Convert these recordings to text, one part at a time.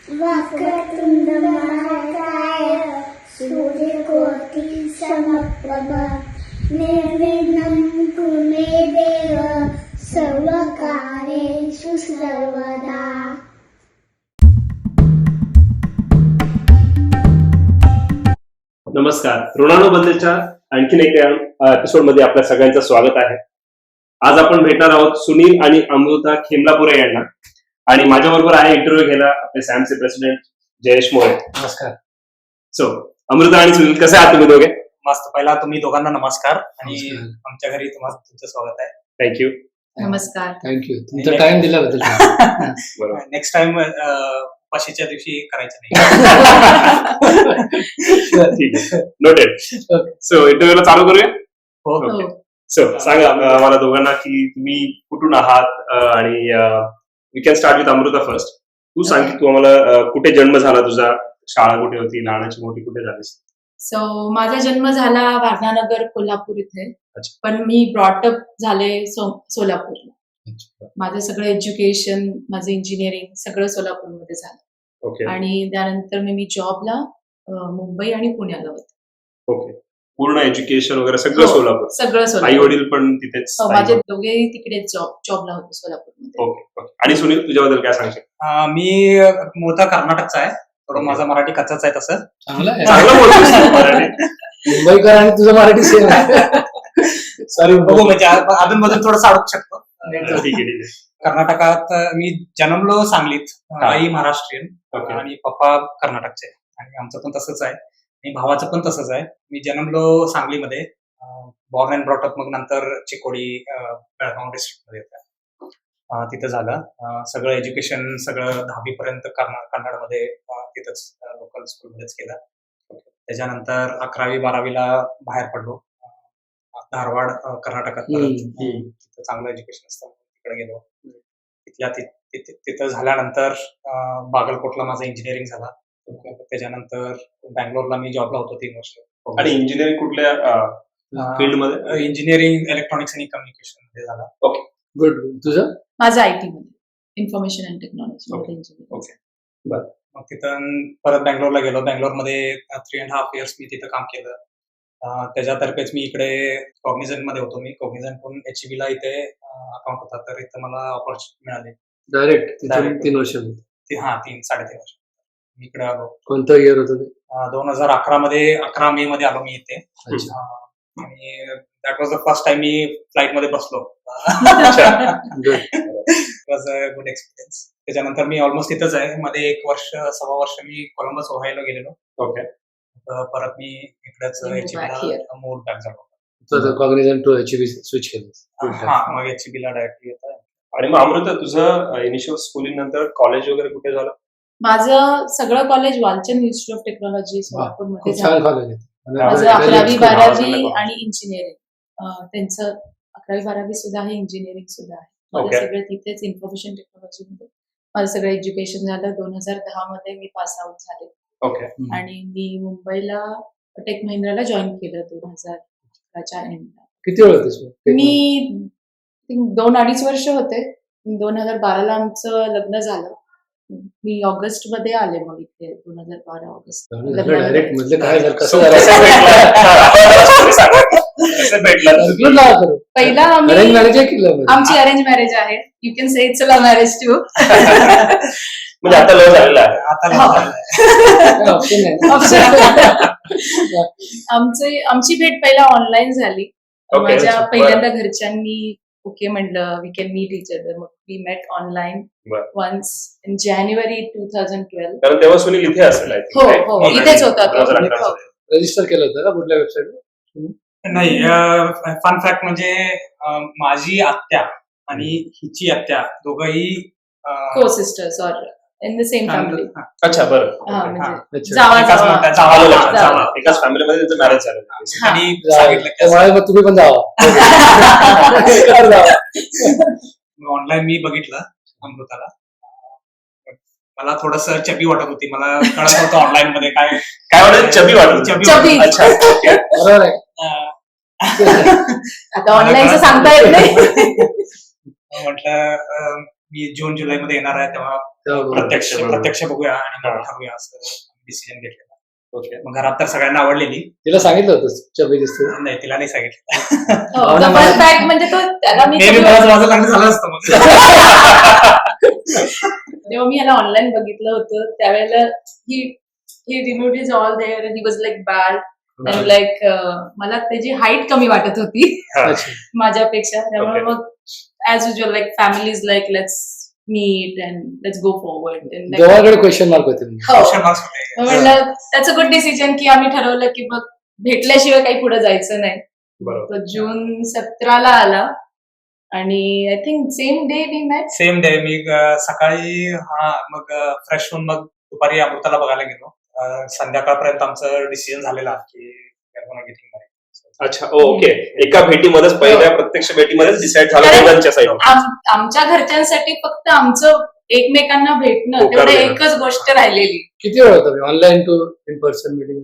वक्रतुंड महाकाय सूर्यकोटि समप्रभ निर्विघ्नं कुरु मे देव सर्वकार्येषु सर्वदा. नमस्कार. ऋणाणू बद्दलच्या आणखीन एका एपिसोड मध्ये आपल्या सगळ्यांचं स्वागत आहे. आज आपण भेटणार आहोत सुनील आणि अमृता खेमलापुरे यांना, आणि माझ्या बरोबर आहे इंटरव्ह्यू घ्यायला आपले सॅमचे प्रेसिडेंट जयेश मोरे. नमस्कार. सो अमृता आणि सुनील, कसे आहात तुम्ही दोघे? मस्त. पहिला तुम्ही दोघांना नमस्कार आणि आमच्या घरी तुमचं स्वागत आहे. थँक्यू. नमस्कार. थँक्यू तुमचा टाइम दिल्याबद्दल. नेक्स्ट टाइम पाशीच्या दिवशी करायचं नाही. ठीक आहे, नोटेड. सो इंटरव्ह्यूला चालू करूया. हो. सो सांगा आम्हाला दोघांना की तुम्ही कुठून आहात, आणि we can start with Amrita first. तू सांग की तू आम्हाला कुठे जन्म झाला तुझा, शाळा कुठे होती, लहानाची मोठी कुठे झालीस? सो माझा जन्म झाला वारणानगर कोल्हापूर इथे, अच्छा. पण मी ब्रॉटअप झाले सोलापूरला. माझं सगळं एज्युकेशन, माझं इंजिनिअरिंग सगळं सोलापूरमध्ये झालं. ओके. आणि त्यानंतर मी जॉबला मुंबई आणि पुण्याला होते. ओके. पूर्ण एज्युकेशन वगैरे सगळं हो, सोलापूर? सगळं आई सोलापूर. वडील पण तिथेच? माझे दोघेही तिकडे जॉबला होते सोलापूरमध्ये. ओके. आणि सुनील, तुझ्याबद्दल काय सांगशील? मी मूळतः कर्नाटकचा आहे. थोडं माझा मराठी कच्चाच आहे. तसं चांगलं चांगलं बोलतोस तू मराठी. मुंबईकर आणि तुझं मराठी सेम आहे. सॉरी, बघू म्हणजे अजून मधून थोडं अडकू शकतो. ठीक आहे. कर्नाटकात मी जन्मलो सांगलीत. हा. आई महाराष्ट्रीयन ओके. आणि पप्पा कर्नाटकचे, आणि आमचं पण तसंच आहे आणि भावाचं पण तसंच आहे. मी जन्मलो सांगलीमध्ये, बॉर्न अँड ब्रॉटअप. मग नंतर चिकोडी, बेळगाव डिस्ट्रिक्ट मध्ये तिथं झालं. सगळं एज्युकेशन सगळं 10वी पर्यंत कन्नडमध्ये तिथंच लोकल स्कूलमध्येच केलं. त्याच्यानंतर 11वी 12वीला बाहेर पडलो, धारवाड कर्नाटकात. तिथं चांगलं एज्युकेशन असतं, तिकडे गेलो. तिथं झाल्यानंतर बागलकोटला माझं इंजिनिअरिंग झाला. त्याच्यानंतर बँगलोरला मी जॉबला होतो 3 वर्ष. आणि इंजिनिअरिंग कुठल्या फील्डमध्ये? इंजिनिअरिंग इलेक्ट्रॉनिक्स आणि कम्युनिकेशन मध्ये झाला. ओके. गुड. तुझं? माझं IT मध्ये, information and technology engineering. Okay. मग तिथं परत बँगलोरला गेलो. बँगलोरमध्ये 3.5 years मी तिथं काम केलं. त्याच्यातर्फेच मी इकडे कॉग्निझंट मध्ये होतो. मी कॉग्निझंटहून HEB ला इथे अकाउंट होता, तर इथं मला ऑपॉर्च्युनिटी मिळाली. Direct Direct. 3 वर्ष. 3-3.5 वर्ष मी इकडे आलो. कोणतं इयर होतं ते? 2011 मध्ये, 11 मे मध्ये आलो मी इथे. आणि that was the first time me flight मध्ये बसलो. Was a good experience. त्याच्यानंतर मी ऑलमोस्ट इथंच आहे. मध्ये 1.5 वर्ष मी कोलंबस ओहायोला गेलेलो. ओके. परत मी इकडेच मूळ बॅक झालो. कॉग्निझंट टू HEB स्विच केलं. हा, मग HEB ला डायरेक्टली येत आहे. आणि मग अमृता, तुझं इनिशियल स्कूलिंग नंतर कॉलेज वगैरे कुठे झालं? माझं सगळं college Walchand institute of technology सोलापूरमध्ये खूप छान झालं. कॉलेज आहे. माझं म्हणजे 11वी 12वी college. आणि इंजिनिअरिंग, त्यांचं 11वी 12वी सुद्धा आहे, इंजिनिअरिंग सुद्धा आहे. Okay. माझं सगळं तिथेच इन्फॉर्मेशन टेक्नॉलॉजी मध्ये माझं सगळं एज्युकेशन झालं. 2010 मध्ये मी पास आउट झाले. ओके. आणि मी मुंबईला टेक महिंद्राला जॉईन केलं 2000च्या एंडला. किती वेळ होतीस? मी 2-2.5 वर्ष होते. 2012ला आमचं लग्न झालं. मी ऑगस्ट मध्ये आले मग इथे. 2012 ऑगस्ट. डायरेक्ट म्हणजे काय झालं, कसं झालं? पहिला अरेंज मॅरेज केलं? आमची अरेंज मॅरेज आहे. You can say its a love marriage too. म्हणजे आता लव झालेला आहे. आता आमची भेट पहिला ऑनलाईन झाली. Okay. माझ्या पहिल्यांदा घरच्यांनी ओके म्हणलं, we can meet each other. मग we met online once in January 2012. कारण तेव्हा सुनील इथे असेल. हो, इथेच होता तो. रजिस्टर केलं होतं का कुठल्या वेबसाईटवर? नाही. फन फॅक्ट म्हणजे माझी आत्या आणि हिची आत्या दोघंही को सिस्टर्स और इन द सेम फॅमिली. अच्छा, बरं. म्हणजे अच्छा. जावा. एकाच फॅमिलीमध्ये त्यांचं मॅरेज झालं. त्यांनी सांगितलं की मग तुम्ही पण जावा. ऑनलाईन मी बघितलं अमृताला. मला थोडस चबी वाटत होती. मला कळत होतं ऑनलाईन मध्ये काय वाटत. चबी वाटत. चबी. अच्छा. बरोबर आहे. आता ऑनलाईनचं सांगता येत नाही. म्हटलं मी जून जुलै मध्ये येणार आहे तेव्हा प्रत्यक्ष बघूया आणि मग ठरवूया असं डिसिजन घेतलेला. ओके. मग घरात तर सगळ्यांना आवडलेली. तिला सांगितलं होतं चबी दिसते. नाही, तिला नाही सांगितलं. फन फॅक्ट म्हणजे तो त्याला मी माझं लग्न झालं असतं मग. जेव्हा मी याला ऑनलाईन बघितलं होतं त्यावेळेला he removed is all there and he was like bad आणि लाईक मला त्याची हाईट कमी वाटत होती माझ्यापेक्षा. त्यामुळे मग as usual like family is like let's meet and let's go forward. दोघांकडे क्वेश्चन मार्क होते. म्हणलं त्याचं गुड डिसिजन की आम्ही ठरवलं की मग भेटल्याशिवाय काही पुढे जायचं नाही. तो जून 17 आला आणि I think same day we match. Same day मी सकाळी मग फ्रेश होऊन मग दुपारी अमृताला बघायला गेलो. संध्याकाळपर्यंत आमचं डिसिजन झालेलं की गेटिंग मॅरेज. अच्छा, ओके. एका भेटीमध्येच पहिल्या प्रत्यक्ष भेटीमध्येच डिसाईड झालं दोघांच्या साईड. आमच्या घरच्यांसाठी फक्त आमचं एकमेकांना भेटणं तेवढं एकच गोष्ट राहिलेली. किती वेळ होता online to in person meeting?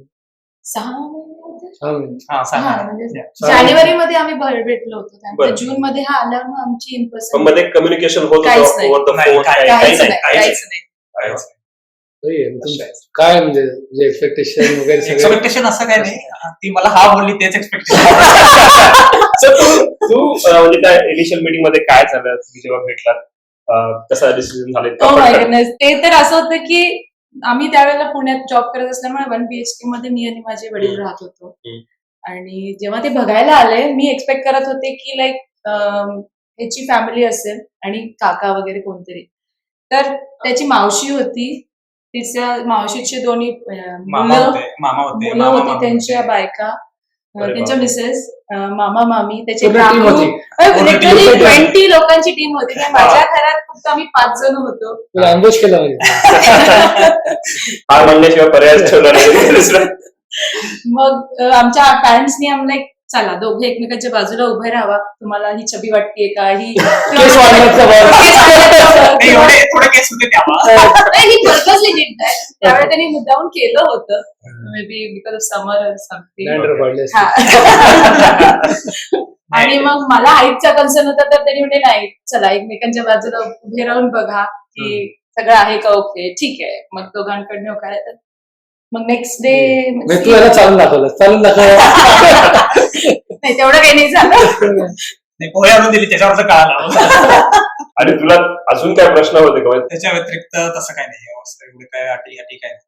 6 महिने. 6 महिने. म्हणजे जानेवारी मध्ये आम्ही भेटलो होतो. त्यानंतर जून मध्ये हा आला मग आमची इन पर्सन मध्ये कम्युनिकेशन होत काहीच होतं नाही. Over the phone? काहीच नाही. काय म्हणजे एक्सपेक्टेशन वगैरे? एक्सपेक्टेशन असं काय नाही. ती मला हा बोलली तेच एक्सपेक्टेशन. तू म्हणजे त्या इनिशियल मीटिंग मध्ये काय झालं? तुम्ही जेव्हा भेटलात कसं डिसिजन झालं? ते तर असं होतं की आम्ही त्यावेळेला पुण्यात जॉब करत असल्यामुळे 1 BHK मध्ये मी आणि माझे वडील राहत होतो. आणि जेव्हा ते बघायला आले मी एक्सपेक्ट करत होते की लाईक ह्याची फॅमिली असेल आणि काका वगैरे कोणतरी. तर त्याची मावशी होती, तिच्या मावशीचे दोन्ही मामा होते, त्यांच्या बायका, त्यांच्या मिसेस, मामा मामी, त्याचे होती. लिटरली 20 लोकांची टीम होती. माझ्या घरात फक्त आम्ही 5 जण होतो. लँग्वेज केला हा म्हणण्याशिवाय पर्याय ठेवला नाही. मग आमच्या पॅरेंट्सनी आम्हाला चला दोघे एकमेकांच्या बाजूला उभे राहावा, तुम्हाला ही छबी वाटतेय का? ही थोडे केस होते पर्पजली डिड दॅट. त्यावेळेला त्यांनी मुद्दामून केलं होतं, may be because of summer something. आणि मग मला हाईटचा कन्सर्न होता तर त्यांनी म्हणजे नाही चला एकमेकांच्या बाजूला उभे राहून बघा की सगळं आहे का ओके, ठीक आहे. मग दोघांकडनं होकार. मग नेक्स्ट डे तू याला चालून दाखवलं नाही तेवढं काही नाही झालं. पोहे आणून दिली त्याच्यावरच कळाला. आणि तुला अजून काय प्रश्न होते का? त्याच्या व्यतिरिक्त तसं काय नाही. एवढे काय अटी काय नाही.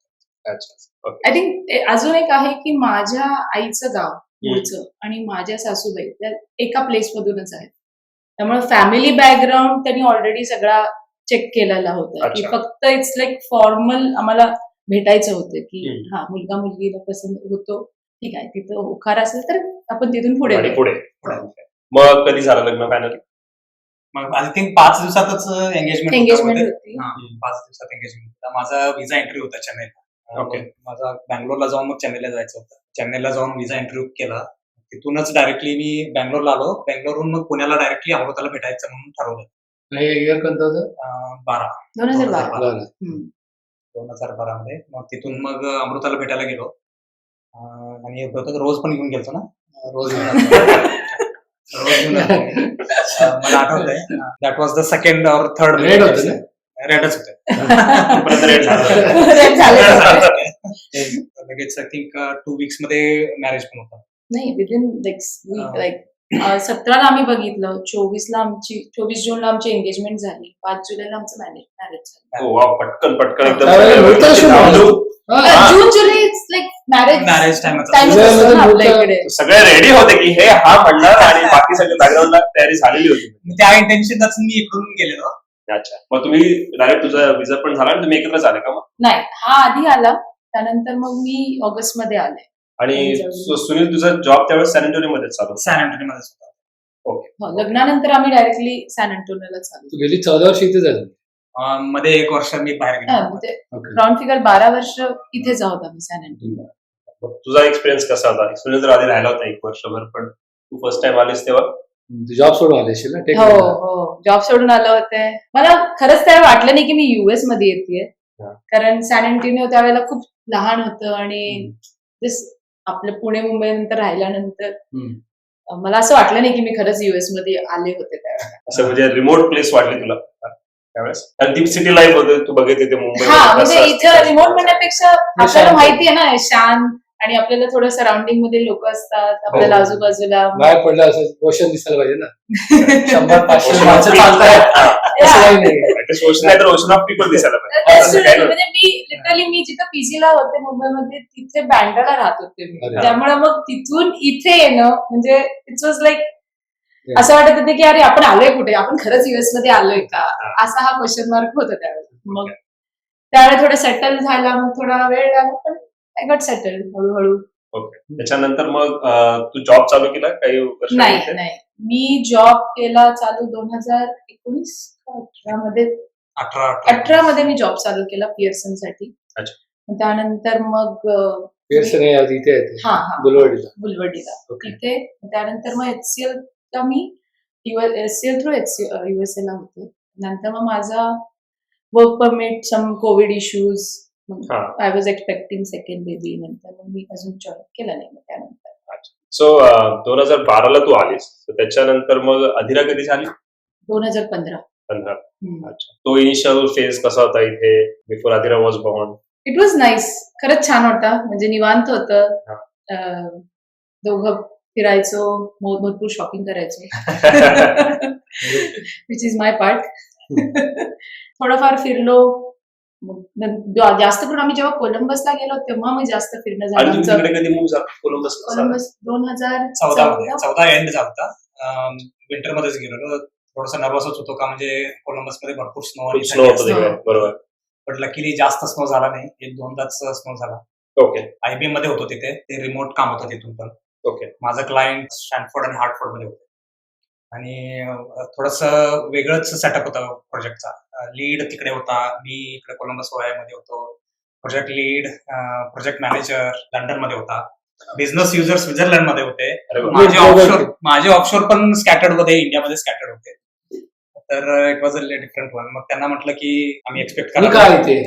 अच्छा, आय थिंक अजून एक आहे की माझ्या आईचं गाव मूळचं आणि माझ्या सासूबाई त्या एका प्लेस मधूनच आहेत. त्यामुळे फॅमिली बॅकग्राऊंड त्यांनी ऑलरेडी सगळा चेक केलेला होता की फक्त इट्स लाईक फॉर्मल आम्हाला भेटायचं होतं की हा मुलगा मुलगीला पसंत होतो, ठीक आहे. तिथं होकार असेल तर आपण तिथून पुढे. मग कधी झालं लग्न फायनली? मग आय थिंक 5 दिवसातच एंगेजमेंट होती. 5 दिवसात एंगेजमेंट होता. माझा व्हिसा इंटरव्ह्यू होता चेन्नईला. ओके. माझा बँगलोरला जाऊन मग चेन्नईला जायचं होतं. चेन्नईला जाऊन व्हिसा इंटरव्ह्यू केला. तिथूनच डायरेक्टली मी बँगलोरला आलो. बँगलोरहून मग पुण्याला डायरेक्टली अमृताला भेटायचं म्हणून ठरवलं. इयर कोणतं होतं? 2012. 2012 मध्ये. मग तिथून मग अमृताला भेटायला गेलो आणि रोज पण घेऊन गेलतो ना. रोज घेऊन मला आठवतंय दॅट वॉज द सेकंड और थर्ड रेड होतं. रेडच होते. लगेच आय थिंक 2 weeks मध्ये मॅरेज पण होता. नाही विदिन लाईक 17 आम्ही बघितलं, 24 जूनला आमची एंगेजमेंट झाली, 5 जुलैला आमचं मॅरेज झालं. पटकन जून जुलै लाईक मॅरेज टाइम आपल्या इकडे. सगळे रेडी होते की हे हा म्हणणार आणि बाकी सगळे बॅकग्राऊंडला तयारी झालेली होती. त्या इंटेन्शनच मी इकडून गेलेलो. अच्छा, मग तुम्ही डायरेक्ट तुझा विजा पण झाला आणि तुम्ही एकत्रच आले का? मग नाही, हा आधी आला, त्यानंतर मग मी ऑगस्ट मध्ये आले. आणि सुनील तुझा जॉब त्यावेळेस सॅन अँटोनियो मध्ये चालू? सॅन अँटोनियो मध्येच होता. ओके. लग्नानंतर आम्ही डायरेक्टली सॅन अँटोनियोला चालू. तू गेली 14 वर्ष इथे झाली. मध्ये 1 वर्ष मी बाहेर गेलो. राऊंड फिगर 12 वर्ष इथेच आहोत आम्ही सॅन अँटोनियो. तुझा एक्सपिरियन्स कसा होता? सुनील तर आधी राहिला होता 1 वर्षभर, पण तू फर्स्ट टाइम आलीस तेव्हा जॉब सोडून आलेशील ना? हो, जॉब सोडून आलं होते. मला खरंच त्यावेळेला वाटलं नाही की मी US मध्ये येते, कारण सॅन अँटोनियो त्यावेळेला खूप लहान होतं आणि आपलं पुणे मुंबई नंतर राहिल्यानंतर मला असं वाटलं नाही की मी खरंच US मध्ये आले होते त्यावेळेला. असं म्हणजे रिमोट प्लेस वाटली तुला? त्यावेळेस आणि ती सिटी लाईफ होते तू बघितली ते मुंबई हा म्हणजे इथे रिमोट म्हणण्यापेक्षा आपल्याला माहितीये ना शांत आणि आपल्याला थोडं सराउंडिंग मध्ये लोक असतात आपल्याला आजूबाजूला बाहेर पडलं असं रोशन दिसायला पाहिजे ना 100-500 माणसं चालतायत असं काही नाही सोशल नाही तर ओशन ऑफ पीपल दिसायला पाहिजे असं काही नाही. म्हणजे मी लिटरली मी जिथं पीजीला होते मुंबईमध्ये तिथे बँड्राला राहत होते मी अरे. त्यामुळे मग तिथून इथे येणं म्हणजे इट्स वॉज लाईक Yeah. असं वाटत होतं की अरे आपण आलोय कुठे आपण खरंच युएस मध्ये आलोय का असा हा क्वेश्चन मार्क होता त्यावेळेस मग त्यावेळेस थोडं सेटल झाला मग थोडा वेळ लागला पण आय गॉट सेटल हळूहळू ओके त्याच्यानंतर मग तू जॉब चालू केला काही वर्ष नाही नाही मी जॉब केला चालू 2019 मध्ये 18 मध्ये मी जॉब चालू केला पिअर्सन साठी अच्छा. मग त्यानंतर मग पिअर्सन हे आधी इथे येते हा बुलवाडीला बुलवडीला Okay. तिथे त्यानंतर मग HCL ला मी HCL थ्रू USA ला होते नंतर मग माझा वर्क परमिट सम कोविड इश्यूज हा. I was expecting second baby नंतर मग मी अजून जॉईन केला नाही मग त्यानंतर सो 2012 तू आलीस तर त्याच्यानंतर मग अधिरा कधी झाली 2015 15 अच्छा तो इनिशियल फेज कसा होता इथे before Adhira was born it was nice खरंच छान होता म्हणजे निवांत होतं दोघं फिरायचो भरपूर शॉपिंग करायचो विच इज माय पार्ट थोडंफार फिरलो जास्त करून आम्ही जेव्हा कोलंबसला गेलो तेव्हा मग जास्त फिरणं झालं आणि आमचं. तुम्ही कधी मूव्ह झाला कोलंबस कोलंबस 14 एंड झाला विंटर मध्येच गेलो थोडस नर्वसच होतो का म्हणजे कोलंबस मध्ये भरपूर स्नो स्नो होतं तिकडे बरोबर पण लकीली जास्त स्नो झाला नाही 1-2दाच स्नो झाला ओके आयबीएम मध्ये होतो तिथे ते रिमोट काम होतं तिथून पण ओके माझं क्लायंट स्टॅनफोर्ड आणि हार्टफोर्ड मध्ये होते आणि थोडस वेगळंच सेटअप होता प्रोजेक्टचा लीड तिकडे होता मी इकडे कोलंबस मध्ये होतो project lead project manager London मध्ये होता बिझनेस युजर स्वित्झर्लंड मध्ये होते अरे वा. माझे ऑफशोर पण स्कॅटर्ड होते इंडियामध्ये स्कॅटर्ड होते तर it was a different one मग त्यांना म्हटलं की आम्ही एक्सपेक्ट मी काय इथे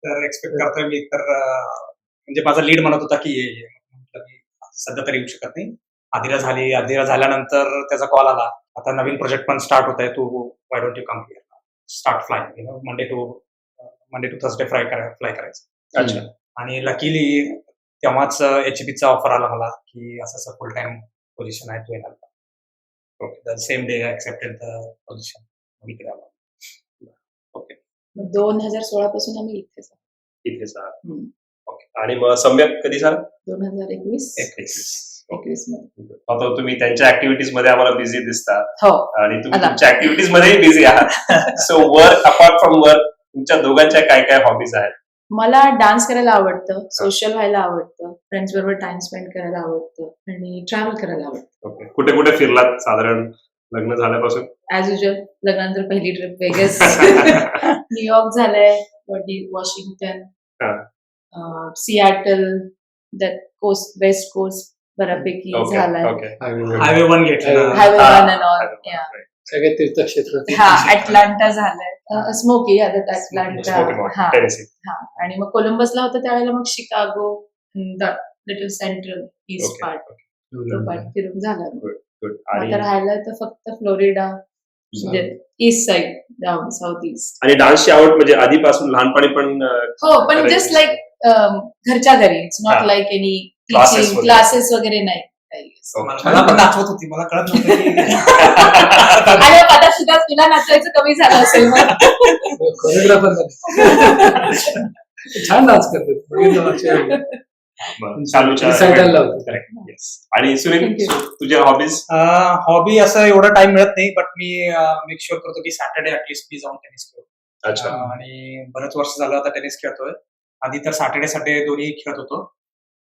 तर एक्सपेक्ट करतोय मी तर म्हणजे माझा लीड म्हणत होता की ये म्हटलं मी सध्या तरी येऊ शकत नाही अधिरा झाल्यानंतर त्याचा कॉल आला आता नवीन प्रोजेक्ट पण स्टार्ट होत आहे तू why don't you come here start fly Monday to Thursday fly करायचं अच्छा आणि लकीली तेव्हाच HPचा ऑफर आला मला की असं फुल टाइम पोझिशन आहे तू येणार okay same day accepted the position इकडे आला ओके 2016 पासून आम्ही इथेच आहोत. इथेच आहात. हम्म. ओके आणि मग सम्यक कधी झालं 2021 ओके मध्ये आता तुम्ही त्यांच्या ऍक्टिव्हिटीज मध्ये आम्हाला बिझी दिसतात हो आणि तुम्ही आता. तुमच्या ऍक्टिव्हिटीज मध्येही बिझी आहात so work apart from work तुमच्या दोघांच्या काय काय हॉबीज आहेत मला डान्स करायला आवडतं सोशल व्हायला आवडतं फ्रेंड्स बरोबर टाइम स्पेंड करायला आवडतं आणि ट्रॅव्हल करायला आवडतं ओके कुठे कुठे फिरलात साधारण लग्न झाल्यापासून ऍज युजल लग्नानंतर पहिली ट्रिप वेगस न्यूयॉर्क झालंय Washington Seattle that coast west coast बऱ्यापैकी ओके झालाय ओके हायवे 1 घेतला हायवे हा. वन अँड ऑल सगळे तीर्थक्षेत्र हा अटलांटा झालंय स्मोकी अटलांटा हा टेनेसी हा आणि मग कोलंबसला होतं त्यावेळेला मग Chicago little central east okay part तो पार्ट फिरून झाला गुड आता आणि राहायला तर फक्त Florida east side down south east आणि डान्सची आवड म्हणजे आधीपासून लहानपणी पण हो पण करायची. जस्ट लाईक घरच्या घरी इट्स हा. Not like any Classes teaching वगैरे. क्लासेस वगैरे नाही काही असं. ओके. मला पण दाखवत होती मला कळत नव्हतं की आणि आता सुद्धा तुला नाचायचं कमी झालं असेल मग कोरिओग्राफर छान डान्स करतात बघितलं मागच्या वेळी. बरं, चालूच्या Recital ला होतं. Correct, yes. आणि सुनील Thank you. तुझ्या हॉबीज हॉबी असं एवढा टाइम मिळत नाही बट मी मेक शुअर करतो की सॅटर्डे ऍटलीस्ट मी जाऊन टेनिस खेळतो अच्छा आणि बरेच वर्ष झालं आता टेनिस खेळतोय आधी तर सॅटर्डे दोन्ही खेळत होतो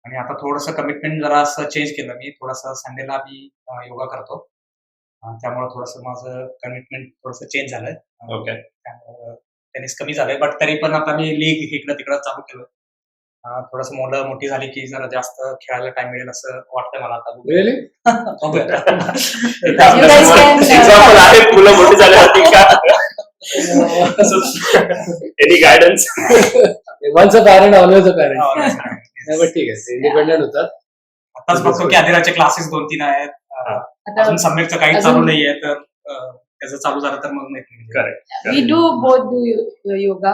आणि आता थोडंसं कमिटमेंट जरा असं चेंज केलं मी थोडंसं संडेला मी योगा करतो त्यामुळे थोडंसं माझं कमिटमेंट थोडंसं चेंज झालंय ओके त्यामुळे टेनिस कमी झालंय बट तरी पण आता मी लीग इकडं तिकडं चालू केलं थोडंसं मुलं मोठी झाली की जरा जास्त खेळायला टाइम मिळेल असं वाटतंय मला आता Really? बघूया. एक्झाम्पल आहे मुलं मोठी झाल्यावरती का any guidance Once a parent, always a parent. आता नाही, but ठीक आहे इंडिपेंडेंट होतात. आताच बघतो की अधिराचे क्लासेस 2-3 आहेत आता अजून सम्यकचं काही अजून- चालू नाहीये तर त्याचं चालू झालं तर मग माहिती नाही. Correct. We do both do yoga.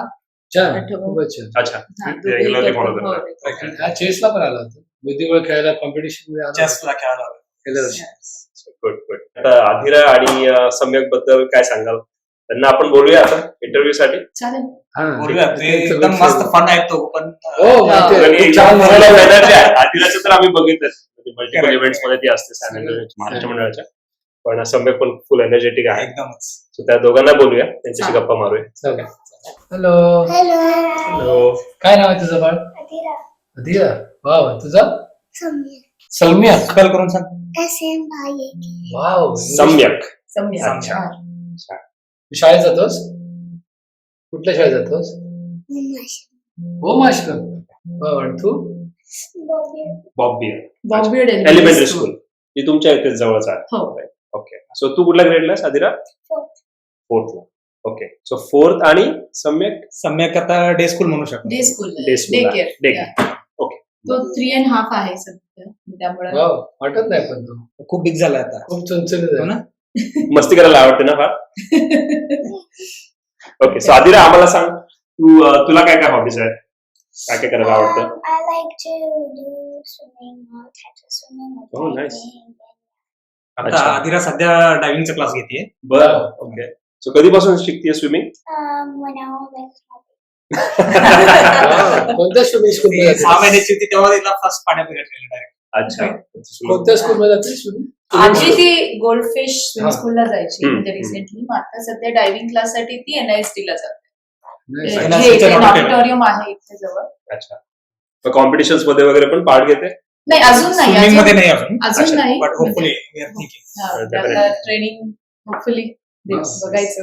छान आठवण. खूपच छान. अच्छा. हा, Regularly दोघेही follow करतो. करतात. हो. हा चेसला पण आला होता बुद्धिबळ खेळायला कॉम्पिटिशन मध्ये आला चेसला खेळायला आलो. गेल्या वर्षी. Good good. आता आधिरा आणि सम्यक बद्दल काय सांगाल? त्यांना आपण बोलूया आता इंटरव्ह्यू साठी. चालेल. हा, बोलूया ते- ते ते- एकदम ते- मस्त फन आहे तो पण हो माहिती आहे. आणि खूप छान मला म्हणाला. एनर्जी आहे. आधिराचं तर आम्ही बघितलं मल्टिपल Correct. इव्हेंट्स मध्ये ती असते महाराष्ट्र मंडळाच्या. पण सम्यक पण फुल एनर्जेटिक आहे. एकदमच. So त्या दोघांना बोलूया, त्यांच्याशी चालेल. गप्पा मारूया. चला. Hello hello hello. काय नाव आहे तुझं बाळ? अदिरा अदिरा. वाव तुझा सम्य सौम्या. स्पेल करून सांग. SM भाई वाव सम्यक. सम्यक. अच्छा. हा. तू शाळेत जातोस? कुठल्या शाळेत जातोस? होम आश्रम. वाव आणि तू? बॉब बियर. Bombay elementary school. ती तुमच्या इथे जवळच आहे. हो. ओके. सो तू कुठल्या ग्रेडला आहेस आधिरा? फोर्थला. ओके. सो फोर्थ आणि सम्यक सम्यक आता डे स्कूल म्हणू शकतो. Day school. Day school. Day care. Day care. Okay. तो 3.5 आहे सध्या. त्यामुळे वाव वाटत नाही पण तू खूप बिग झालाय आता. खूप चुनचुनीत हो आहे. ना? मस्ती करायला आवडते ना फार? ओके. सो आधिरा आम्हाला सांग, तुला काय काय हॉबीज आहेत? काय काय करायला आवडतं? I like to do swimming, all types of swimming, like Oh, nice. diving. आता अच्छा. आदिरा सध्या डायव्हिंगचा क्लास घेते. बरं. ओके. सो कधीपासून शिकतेय swimming? When I was like small. Wow, कोणत्या स्विमिंग स्कूल मध्ये 6 जाते? महिन्याची होती तेव्हा तिला फर्स्ट पाण्यात घातलेलं डायरेक्ट. अच्छा. कोणत्या स्कूल मध्ये जाते स्विमिंग? आधी ती गोल्डफिश स्विमिंग हा. स्कूलला जायची हम्म, म्हणजे हम्म. रिसेंटली. आता सध्या डायव्हिंग क्लास साठी ती NIST ला जाते. नाही, NIST हे च्या इथे auditorium. ऑडिटोरियम आहे इथे जवळ. अच्छा. कॉम्पिटिशन्स मध्ये वगैरे पण पार्ट घेते? नाही अजून नाही. स्विमिंग मध्ये अजून नाही अजून. अच्छा. अजून नाही. But hopefully we are thinking. हा, Definitely. त्याला ट्रेनिंग होपफुली हा. बघायचं.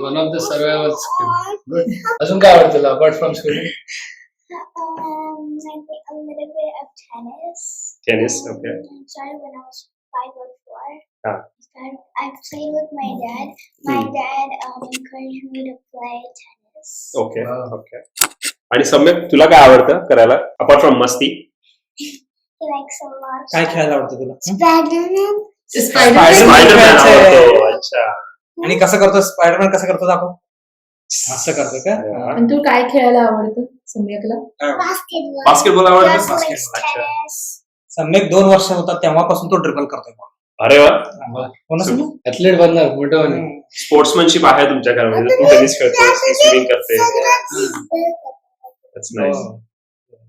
One of the survival skill. Good. अजून काय आवडतं तुला apart from swimming? I think a little bit of tennis. Tennis, okay. I started when I was 5 or 4. Ah. I played with my dad. My dad encouraged me to play tennis. Okay. Wow. Okay. आणि सम्यक तुला काय आवडतं करायला apart from मस्ती? He likes a lot of काय stuff. खेळायला आवडतं तुला? Spider-Man. Spider-Man. स्पायडरमॅन खेळायचंय. आवडतो. अच्छा. आणि कसं करतो स्पायडरमॅन कसं करतो दाखव. असं करतो का? हा. आणि तू काय खेळायला आवडतं सम्यकला? Basketball. बास्केटबॉल आवडतं? Just like Basketball, अच्छा. tennis. सम्यक 2 वर्ष होता तेव्हापासून तो ड्रिबल करतोय. अरे वा. हो ना सम्यक? ऍथलीट बनणार मोठं होणार. स्पोर्ट्समॅनशिप आहे तुमच्या घरामध्ये. तू टेनिस खेळतोस, स्विमिंग करते. That's nice. हो.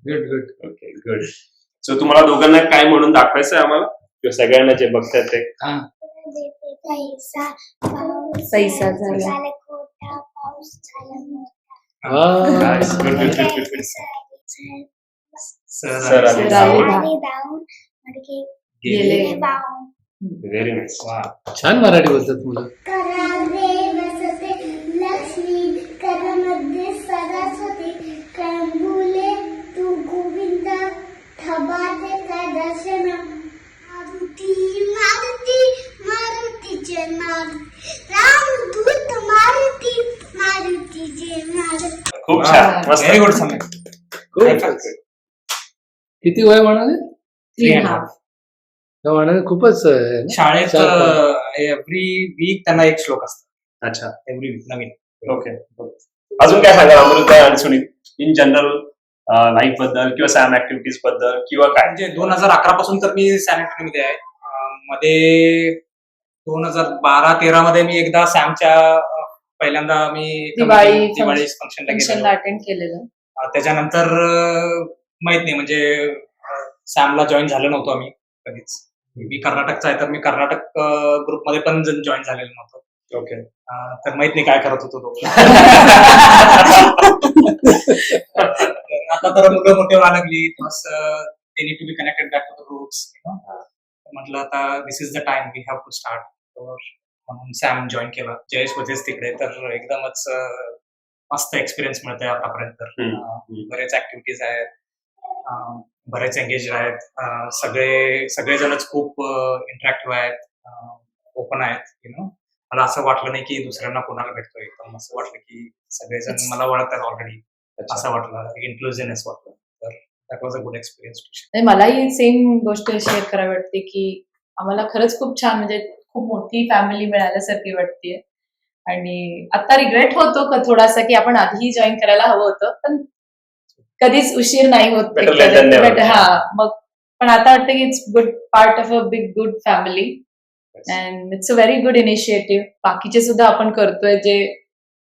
Good good. Okay. Good. So तुम्हाला दोघांना काय म्हणून दाखवायचं आहे आम्हाला किंवा सगळ्यांना जे बघतायत ते? हा पैसा पाऊस पैसा झाला. झाला खोटा पाऊस झाला मोठा. Nice. Good, good, good, good, good. Sir sir आले. आले. सरांनी धावून मडके गेले. गेले वाहून. Very nice. वा. छान मराठी बोलतात मुलं. कराग्रे बसते लक्ष्मी करमध्ये सरस्वती कंबुले तू गोविंद थबाते काय दर्शन मारुती मारुती मारुतीचे नाव रामदूत मारुती मारुतीचे नाव. खूप छान. मस्त. व्हेरी गुड सम्यक. खूप. किती वय म्हणाले? 3.5. त्या म्हणाले खूपच आहे ना? शाळेत चार एव्हरी वीक त्यांना एक श्लोक असतो. अच्छा. एव्हरी वीक नवीन. ओके. अजून काय सांगा अमृता आणि सुनील इन जनरल लाईफ बद्दल किंवा सॅम ऍक्टिव्हिटीज बद्दल किंवा काय? म्हणजे 2011 पासून तर मी सॅनिटरी मध्ये आहे. मध्ये 2012-13 मध्ये मी एकदा सॅमच्या पहिल्यांदा मी दिवाळी फंक्शनला गेलो. अटेंड केलेलं. त्याच्यानंतर माहित नाही म्हणजे सॅमला जॉईन झालं नव्हतं आम्ही कधीच. मी कर्नाटकचा आहे तर मी कर्नाटक ग्रुपमध्ये पण जॉईन झालेलो नव्हतो. ओके. तर माहित नाही काय करत होतो तो. आता तर मुलं मोठे व्हायला लागली. They need to be connected back to the groups. म्हटलं आता this is the time we have to start. म्हणून सॅम जॉईन केला. जयेश होतेच तिकडे तर एकदमच मस्त एक्सपिरियन्स मिळतोय आतापर्यंत. बरेच ऍक्टिव्हिटीज आहेत. बरेच एंगेज आहेत. सगळेजणच खूप इंटरॅक्टिव्ह आहेत. ओपन आहेत. मला असं वाटलं नाही की दुसऱ्यांना कोणाला भेटतोय. एकदम असं वाटलं की सगळेजण मला ओळखतात ऑलरेडी. असं वाटलं. इन्क्लुझिव्हनेस वाटलं. तर that was a good experience. मलाही सेम गोष्ट शेअर करावी वाटते की आम्हाला खरंच खूप छान म्हणजे खूप मोठी फॅमिली मिळाल्यासारखी वाटते. आणि आता रिग्रेट होतो का थोडासा की आपण आधीही जॉईन करायला हवं होतं, पण कधीच उशीर नाही होत. Better late than never. But मग पण आता वाटतं की it's good part of a big good family and it's a very good initiative. बाकीचे सुद्धा आपण करतोय जे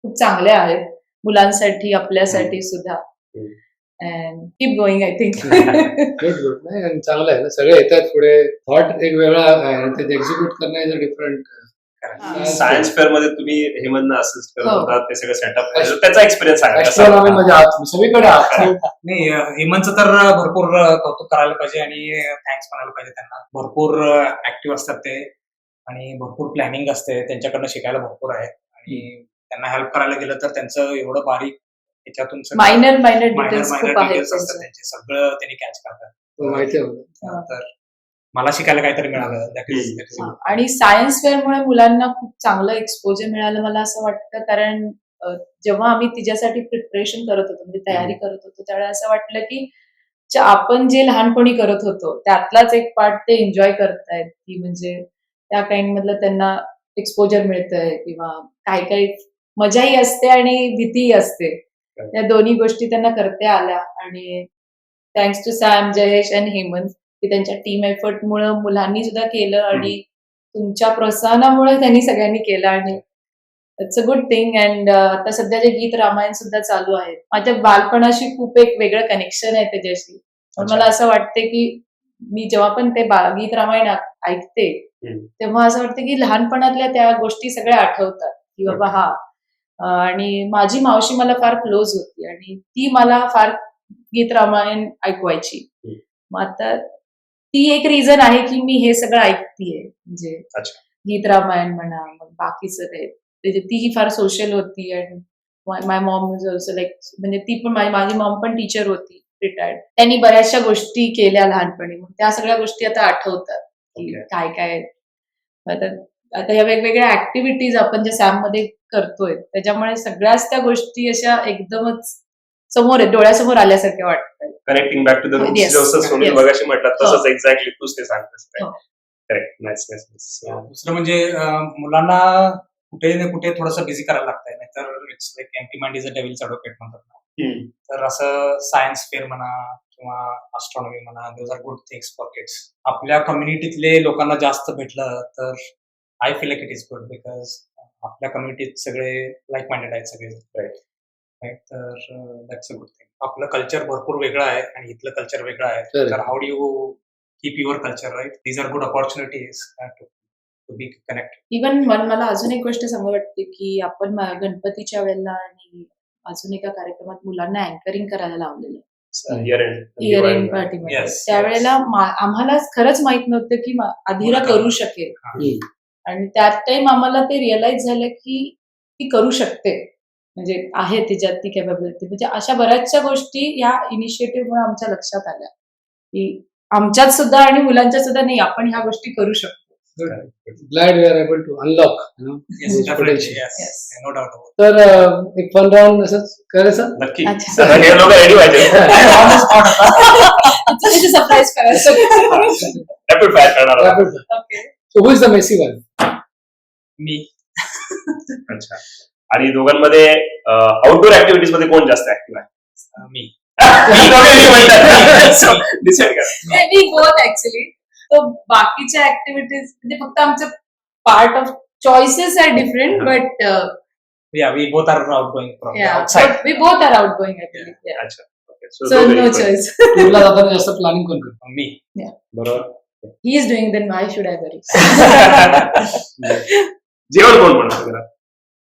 खूप चांगले आहेत मुलांसाठी, आपल्यासाठी सुद्धा. And keep going I think. Good good नाही आणि चांगलं आहे ना, सगळे येतात पुढे. थॉट एक वेगळा आहे आणि ते एक्झिक्यूट करणं is a different. Science fair मध्ये तुम्ही हेमंत असंच करत हो. होता, ते सगळं सेटअप त्याचा एक्सपिरियन्स सांगा कसा ऍस्ट्रॉनॉमी होता? मध्ये आहात तुम्ही, सगळीकडे आहात. नाही हेमंतचं तर भरपूर कौतुक करायला पाहिजे आणि थँक्स म्हणायला पाहिजे त्यांना. भरपूर ऍक्टिव्ह असतात ते आणि भरपूर प्लॅनिंग असते, त्यांच्याकडनं शिकायला भरपूर आहे. आणि त्यांना हेल्प करायला गेलं तर त्यांचं एवढं बारीक त्याच्यातून मायनर मायनर डिटेल्स खूप आहेत डिटेल्स असतात त्यांचे. त्यांचे, सगळं त्यांनी कॅच करतात. हो, माहिती आहे मला. तर मला शिकायला काहीतरी मिळालं. That is- हा. आणि सायन्स फेअरमुळे मुलांना खूप चांगलं एक्सपोजर मिळालं मला असं वाटतं. कारण जेव्हा आम्ही तिच्यासाठी प्रिपरेशन करत होतो, म्हणजे तयारी करत होतो, त्यावेळेला असं वाटलं की आपण जे लहानपणी करत होतो त्यातलाच एक पार्ट ते एन्जॉय करतायत, की म्हणजे त्या काइंड मधलं त्यांना एक्सपोजर मिळतंय किंवा काही काही मजाही असते आणि भीतीही असते. या दोन्ही गोष्टी त्यांना करता आल्या आणि थँक्स टू सॅम, जयेश आणि हेमंत की त्यांच्या टीम एफर्टमुळे मुलांनी सुद्धा केलं आणि तुमच्या प्रोत्साहनामुळे त्यांनी सगळ्यांनी केलं आणि it's a good thing. And आता सध्या जे गीत रामायण सुद्धा चालू आहे, माझ्या बालपणाशी खूप एक वेगळं कनेक्शन आहे त्याच्याशी. पण मला असं वाटते की मी जेव्हा पण ते गीत रामायण ऐकते तेव्हा असं वाटतं की लहानपणातल्या त्या गोष्टी सगळ्या आठवतात की बाबा हा. आणि माझी मावशी मला फार क्लोज होती आणि ती मला फार गीत रामायण ऐकवायची. मग आता ती एक रिझन आहे की मी हे सगळं ऐकतीये. म्हणजे अच्छा. गीत रामायण म्हणा, मग बाकीचं काही म्हणजे तीही फार सोशल होती आणि माय मॉम इज ऑल्सो लाईक, म्हणजे ती पण माझी मॉम पण टीचर होती रिटायर्ड. त्यांनी बऱ्याचशा गोष्टी केल्या लहानपणी, मग त्या सगळ्या गोष्टी आता आठवतात की Okay. काय काय. आता या वेगवेगळ्या ऍक्टिव्हिटीज आपण ज्या सॅम मध्ये करतोय त्याच्यामुळे सगळ्याच त्या गोष्टी अशा एकदमच समोर आहेत, डोळ्यासमोर आल्यासारख्या वाटतात. Connecting back to the roots, Yes. जसं सोनील Yes. मगाशी म्हटलं तसंच एक्झॅक्टली तूच ते सांगतेस. हो. करेक्ट. नाईस. दुसरं म्हणजे मुलांना कुठे ना कुठे थोडंसं बिझी करायला लागतंय, नाहीतर it's like empty mind is a devil's advocate म्हणतात ना. तर असं सायन्स फेअर म्हणा किंवा ॲस्ट्रॉनॉमी म्हणा, those are good things for kids. आपल्या कम्युनिटीतले लोकांना जास्त भेटलं तर I feel like it is good, because आपल्या कम्युनिटीत सगळे लाईक माइंडेड आहेत सगळे. Right. तर दॅट्स अ गुड थिंग. आपलं कल्चर भरपूर वेगळं आहे आणि इथलं कल्चर वेगळं आहे. Correct. तर how do you keep your culture, right? These are good opportunities to be connected. Even मला अजून एक गोष्ट सांगू वाटते की आपण गणपतीच्या वेळेला आणि अजून एका कार्यक्रमात मुलांना अँकरिंग करायला लावलेलं इयर एंड पार्टीमध्ये. Yes, त्यावेळेला आम्हाला खरंच माहित नव्हतं की अधीरा करू शकेल आणि त्यात टाइम आम्हाला ते रिअलाइज झालं की ती करू शकते, म्हणजे आहे तिच्यात ती कॅपेबिलिटी. म्हणजे अशा बऱ्याचशा गोष्टी या इनिशिएटिव्हमुळे आमच्या लक्षात आल्या की आमच्यात सुद्धा आणि मुलांच्यात सुद्धा नाही, आपण ह्या गोष्टी करू शकतो. Glad we are able to unlock, you know, Yes, those definitely, potential. yes, no doubt about it. तर एक फन राऊंड असंच करायचं. नक्की. अच्छा. आता हे लोक रेडी पाहिजे. सरप्राईज करायचं. रॅपिड फायर करणार आहोत. Rapid fire. Okay. So who is the messy one? मी अच्छा. आणि दोघांमध्ये आउटडोर ऍक्टिव्हिटीज मध्ये कोण जास्त ऍक्टिव्ह आहे? मी डिसाइड करा. We both actually. तो बाकीच्या ऍक्टिव्हिटीज म्हणजे फक्त आमचं part of choices are different, but we both are outgoing from the outside. We both are outgoing actually. अच्छा. Okay. So सो दोघं नो equal. चॉईस. टूरला जाताना जास्त प्लॅनिंग कोण करतो? मी बरोबर. He is doing, then why should I bury. जेवण कोण बनवतं घरात?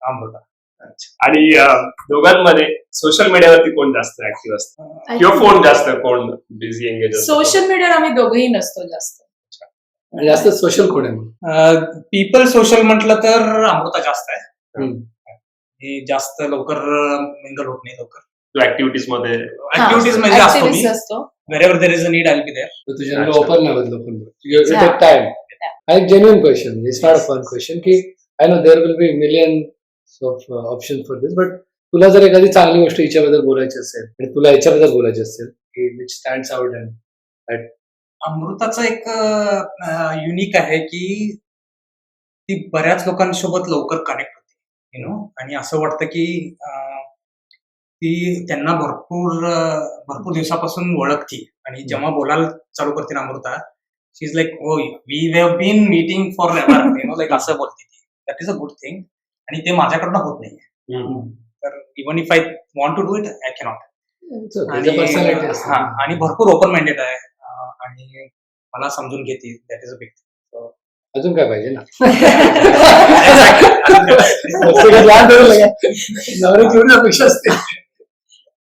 अमृता. अच्छा. आणि दोघांमध्ये सोशल मीडियावरती कोण जास्त ऍक्टिव्ह असतं किंवा फोन जास्त, कोण बिझी एंगेज असतं? सोशल मीडियावर आम्ही दोघंही नसतो जास्त. आणि जास्त सोशल कोण आहे मग? पीपल सोशल म्हटलं तर अमृता जास्त आहे. हम्म. ही जास्त लवकर मिंगल होत नाही लवकर. ऍक्टिव्हिटीज मध्ये ऍक्टिव्हिटीज म्हणजे असतो मी. Activities असतो. Wherever there is a need, I'll be there. तर तुझ्या ओपन नाही बदलो पण you Yeah. take time. हा एक genuine question. It's not a fun question. की I know there will be millions of options for this, but तुला जर एखादी चांगली गोष्ट हिच्याबद्दल बोलायची असेल आणि तुला याच्याबद्दल बोलायची असेल की which stands out and अमृताचं एक युनिक आहे की ती बऱ्याच लोकांसोबत लवकर कनेक्ट होते आणि असं वाटतं की ती त्यांना भरपूर दिवसापासून ओळखती आणि जेव्हा बोलायला चालू करते ना Amrita, she is like oh we have been meeting forever like असं बोलते ती. That is a good thing आणि ते माझ्याकडनं होत नाहीये. तर even if I want to do it I cannot. Personality हा आणि भरपूर ओपन माइंडेड आहे आणि मला समजून घेते. That is a big thing. अजून काय पाहिजे ना Exactly. नवऱ्याची एवढी अपेक्षा असते.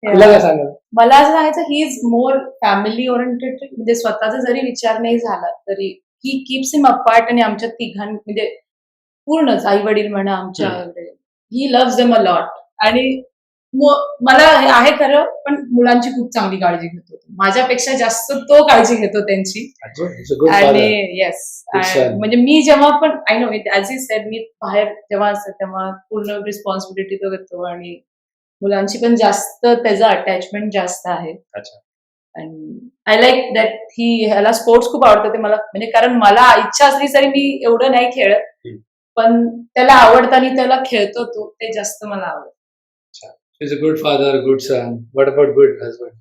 तुला काय सांगाल? मला असं सांगायचं he is more family oriented. म्हणजे स्वतःचा जरी विचार नाही झाला तरी ही कीप्स हिम अपार्ट. आणि आमच्या तिघां म्हणजे पूर्णच आई वडील म्हणा आमच्या he loves them a lot. आणि मला हे आहे खरं, पण मुलांची खूप चांगली काळजी घेतो. माझ्यापेक्षा जास्त तो काळजी घेतो त्यांची. आणि येस म्हणजे मी जेव्हा पण I know it as is said, मी बाहेर जेव्हा असते तेव्हा पूर्ण रिस्पॉन्सिबिलिटी तो घेतो आणि मुलांची पण जास्त त्याचं अटॅचमेंट जास्त आहे. आणि आय लाईक दॅट ह्याला स्पोर्ट्स खूप आवडतं. ते मला म्हणजे कारण मला इच्छा असली तरी मी एवढं नाही खेळत, पण त्याला आवडतं आणि त्याला खेळतो तो, ते जास्त मला आवडतं. He's a good father, good son. What about good husband?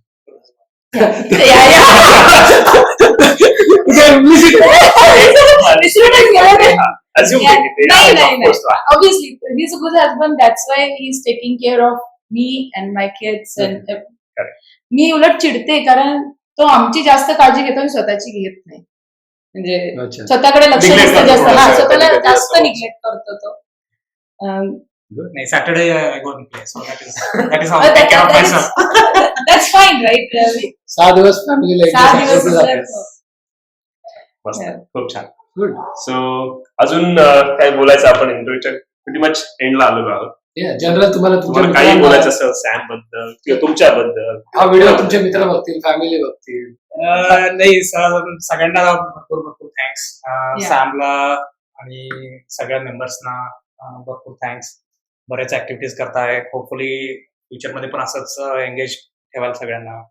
Obviously, he's a good husband. That's why he's taking care of me and my kids. And मी उलट चिडते कारण तो आमची जास्त काळजी घेतो आणि स्वतःची घेत नाही. म्हणजे स्वतःकडे लक्ष नसतं जास्त. स्वतःला जास्त निग्लेक्ट करतो तो. नाही, Saturday I go to play, so that is how I take care of my son. That's fine right. 6 दिवस फॅमिलीला 6 दिवस मस्त, खूप छान. गुड. सो अजून काय बोलायचं? आपण इंटरव्ह्यूच्या प्रिटी मच एंडला आलेलो आहोत. जनरल तुम्हाला काही बोलायचं असेल सॅम बद्दल किंवा तुमच्याबद्दल? हा व्हिडिओ तुमचे मित्र बघतील, फॅमिली बघतील. नाही, सगळ्यांना भरपूर थँक्स. सॅमला आणि सगळ्या मेंबर्सना भरपूर थँक्स. बरेच ऍक्टिव्हिटीज करताय. होपफुली फ्युचरमध्ये पण असंच एंगेज ठेवाल सगळ्यांना.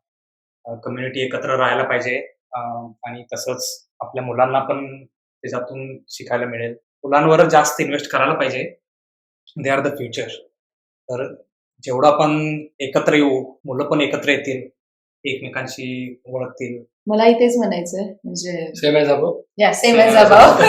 कम्युनिटी एकत्र राहायला पाहिजे आणि तसंच आपल्या मुलांना पण त्याच्यातून शिकायला मिळेल. मुलांवर जास्त इन्व्हेस्ट करायला पाहिजे. They are the future. तर जेवढं आपण एकत्र येऊ, मुलं पण एकत्र येतील, एकमेकांशी ओळखतील. मला इथेच म्हणायचंय म्हणजे same age above. Same age above.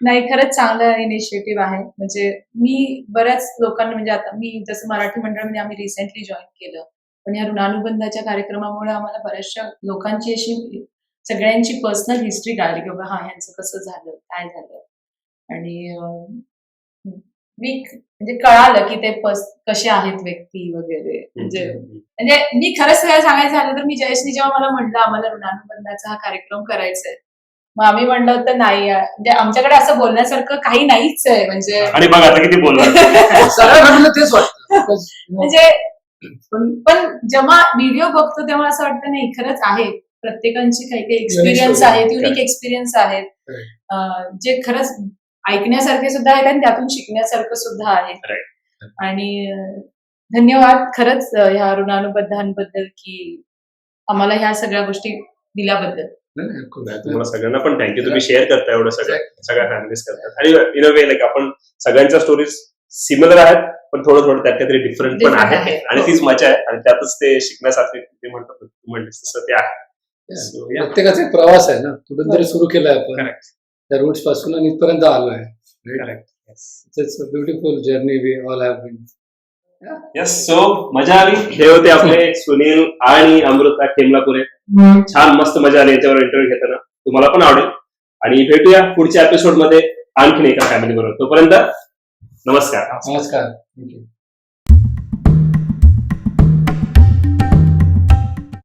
नाही, खरंच चांगलं इनिशिएटिव्ह आहे. म्हणजे मी बऱ्याच लोकांना म्हणजे आता मी जसं मराठी मंडळमध्ये आम्ही रिसेंटली जॉईन केलं, पण या ऋणानुबंधाच्या कार्यक्रमामुळे आम्हाला बऱ्याचशा लोकांची अशी सगळ्यांची पर्सनल हिस्ट्री कळाली की बाबा ह्यांचं कसं झालं, काय झालं. आणि म्हणजे कळालं की ते कसे आहेत व्यक्ती वगैरे. म्हणजे मी खरंच सांगायचं झालं तर मी जयेशनी जेव्हा मला म्हटलं आम्हाला ऋणानुबंधाचा हा कार्यक्रम करायचा आहे, मग आम्ही म्हणलं होतं नाही, म्हणजे आमच्याकडे असं बोलण्यासारखं काही नाहीच आहे. म्हणजे आणि बघा आता किती बोलणार. सगळ्यांना तेच वाटतं. म्हणजे पण जेव्हा व्हिडिओ बघतो तेव्हा असं वाटतं नाही खरंच आहे, प्रत्येकांची काही काही एक्सपिरियन्स आहेत, युनिक एक्सपिरियन्स आहेत, जे खरंच ऐकण्यासारखे सुद्धा आहेत आणि त्यातून शिकण्यासारखं सुद्धा आहे. आणि धन्यवाद खरंच ह्या ऋणानुबंधांबद्दल की आम्हाला ह्या सगळ्या गोष्टी दिल्याबद्दल. तुम्हाला सगळ्यांना पण थँक्यू. तुम्ही शेअर करता एवढं सगळ्या फॅमिलीज करतात. आणि इन अ वे लाईक आपण सगळ्यांच्या स्टोरीज सिमिलर आहेत, पण थोडं त्यात काहीतरी डिफरंट पण आहे आणि तीच मजा आहे. आणि त्यातच ते शिकण्यासारखे ते म्हणतात तसं ते आहे. प्रत्येकाचा एक प्रवास आहे ना, कुठून तरी सुरू केलाय आपण त्या रूट्स पासून आणि इथपर्यंत आलोय. It's a beautiful journey we all have been. Yes, so मजा आली. हे होते आपले सुनील आणि अमृता खेमलापुरे. छान मस्त मजा आली याच्यावर इंटरव्ह्यू घेताना. तुम्हाला पण आवडेल. आणि भेटूया पुढच्या एपिसोड मध्ये आणखीन एका फॅमिली बरोबर. तोपर्यंत नमस्कार. थँक्यू.